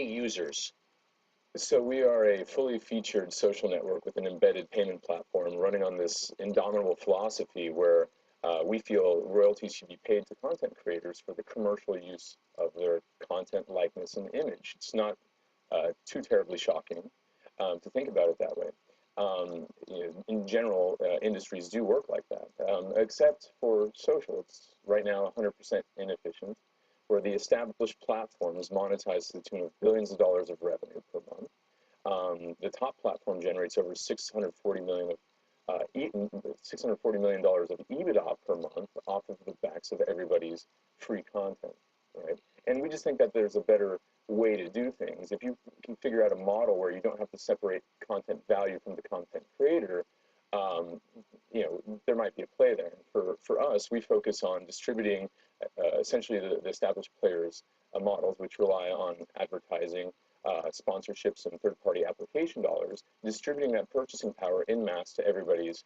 pay users? So we are a fully featured social network with an embedded payment platform running on this indomitable philosophy where we feel royalties should be paid to content creators for the commercial use of their content, likeness, and image. It's not too terribly shocking to think about it that way. In general, industries do work like that, except for social. It's right now 100% inefficient, where the established platform is monetized to the tune of billions of dollars of revenue per month. The top platform generates over $640 million of EBITDA per month off of the backs of everybody's free content, right? And we just think that there's a better way to do things. If you can figure out a model where you don't have to separate content value from the content creator, there might be a play there. For us, we focus on distributing essentially the established players' models, which rely on advertising, sponsorships, and third-party application dollars, distributing that purchasing power in mass to everybody's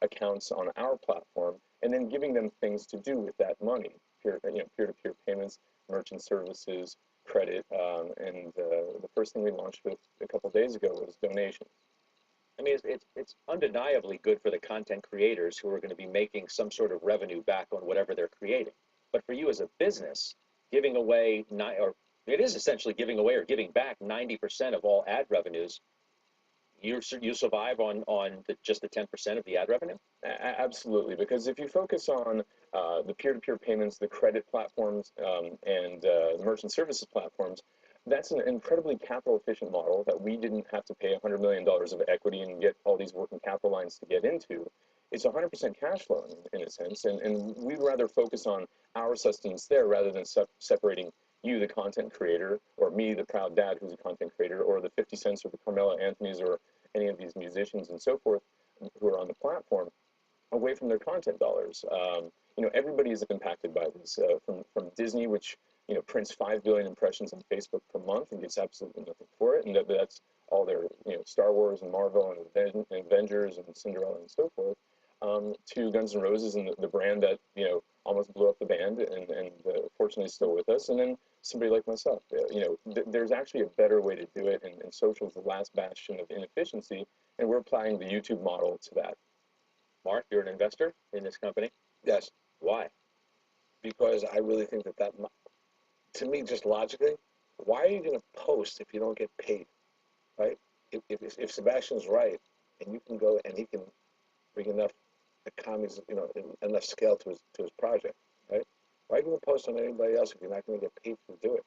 accounts on our platform, and then giving them things to do with that money, peer-to-peer payments, merchant services, credit, and the first thing we launched with a couple of days ago was donations. I mean, it's undeniably good for the content creators who are going to be making some sort of revenue back on whatever they're creating. But for you as a business, giving away, or it is essentially giving away or giving back 90% of all ad revenues, you survive on just the 10% of the ad revenue? Absolutely, because if you focus on the peer-to-peer payments, the credit platforms, and the merchant services platforms, that's an incredibly capital-efficient model that we didn't have to pay $100 million of equity and get all these working capital lines to get into. It's 100% cash flow in a sense, and we'd rather focus on our sustenance there rather than separating you, the content creator, or me, the proud dad who's a content creator, or the 50 Cents or the Carmelo Anthonys or any of these musicians and so forth who are on the platform, away from their content dollars. Everybody is impacted by this, from Disney, which prints 5 billion impressions on Facebook per month and gets absolutely nothing for it, and that's all their Star Wars and Marvel and Avengers and Cinderella and so forth, to Guns N' Roses and the brand that almost blew up the band and fortunately is still with us, and then somebody like myself. There's actually a better way to do it, and social is the last bastion of inefficiency, and we're applying the YouTube model to that. Mark, you're an investor in this company? Yes. Why? Because I really think that to me, just logically, why are you going to post if you don't get paid, right? If Sebastian's right, and you can go and he can bring enough economies, enough scale to his project, right? Why are you going to post on anybody else if you're not going to get paid to do it?